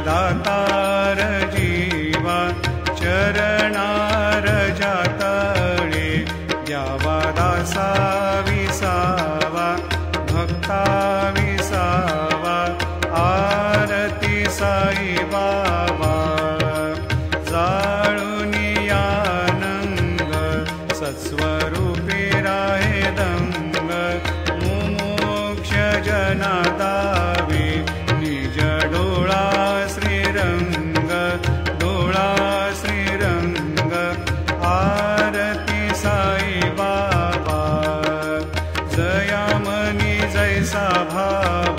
दातार जीवा चरणार जातळे द्यावा दासा विसावा भक्ता विसावा आरती साई बाबा जाळुनियानंग सत्स्वरूपी राहे दंग मुमोक्ष जना दावे निज डोळा श्रीरंग डोळा श्रीरंग आरती साई बाबा जयामनी जैसा भाव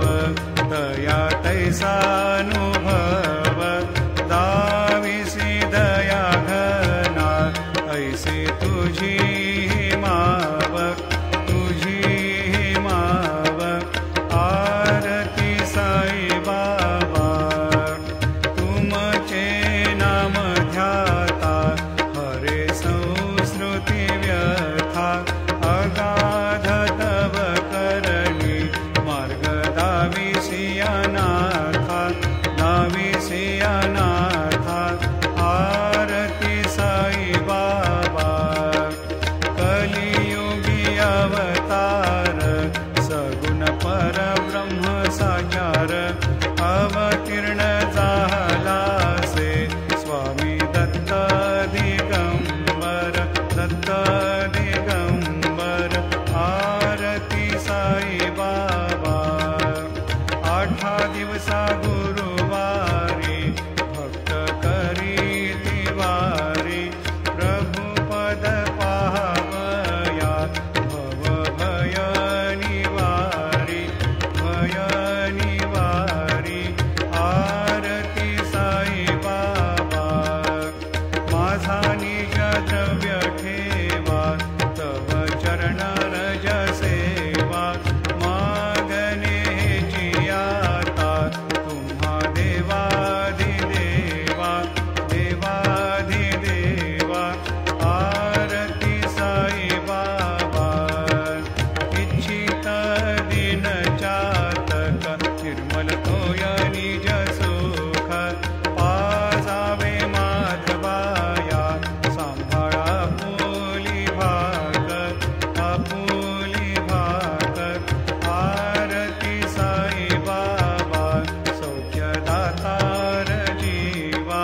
दया तैसानुभव दाविसी दया घना ऐसे तुझी माव तुझी माव आरती साई बाबा तुमचे नाम ध्याता हरे संस्कृती व्यथा अगाध तव करणी मार्ग दाविसियानाथा दाविसियानाथा आरती साई बाबा कलियुगी अवतार सगुण परब्रह्म साचार अवतीर्ण झालासे स्वामी दत्त दिगंबर दत्त दिगंबर आरती साई बाबा आठा दिवसा गुरुवारी भक्त करी तिवारी प्रभु पद पाहवया भव भय निवारी आरती साई बाबा माझा निज द्रव्य ठेवा तव चरण रज सेवा मागणे जियाता तुम्हा देवाधिदेवा देवाधिदेवा आरती साई बाबा इच्छित दिन चातक निर्मल होय निज सुख पाजावे माधवाया सांभाळा आपुली भाग आरती साई बाबा सौख्य दातार जीवा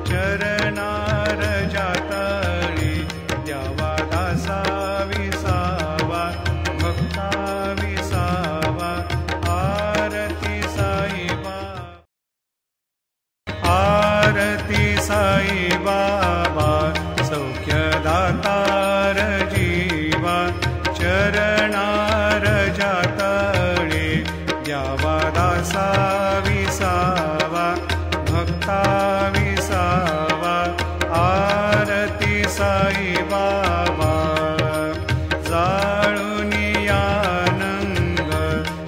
चरणार जातळी द्यावा दासा विसावा भक्ता विसावा आरती साई बाबा आरती साई बाबा सौख्य दातार जीवा चरणार जातळे द्यावा दासा विसावा भक्ता विसावा आरती साई बाबा जाळुनियानंग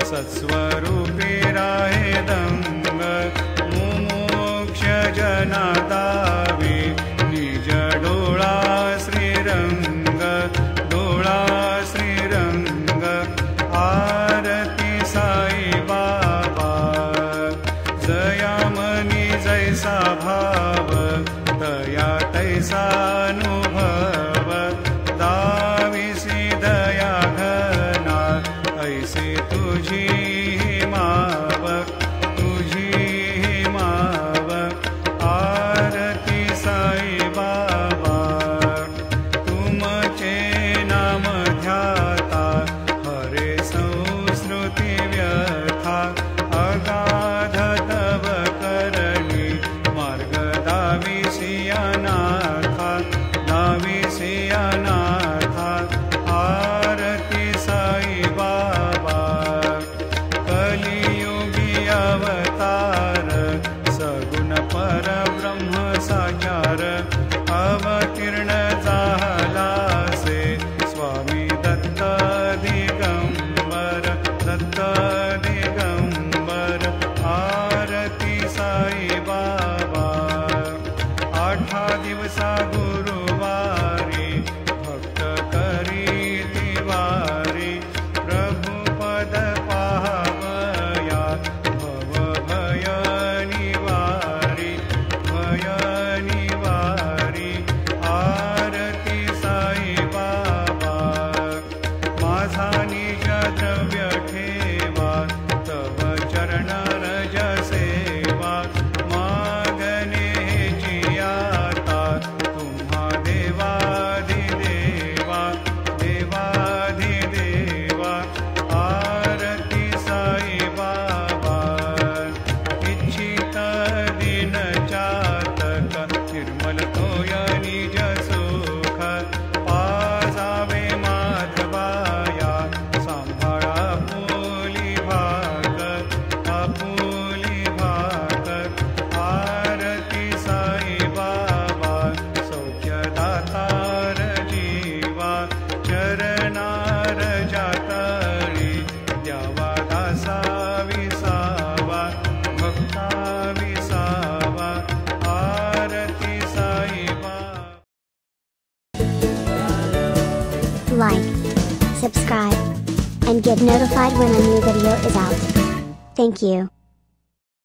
सत्स्वरूपी राहे दंग मुमोक्ष जना दावे निज डोळा श्रीरंग डोळा श्रीरंग आरती साई बाबा जयामनी जैसा भाव दया तैसानुभव दाविसी दया घना ऐसे तुझी माव तुझी माव आरती साई बाबा तुमचे नाम ध्याता हरे संस्कृती व्यथा अगाध तव करणी मार्ग दाविसियानाथा like, subscribe, and get notified when a new video is out. Thank you.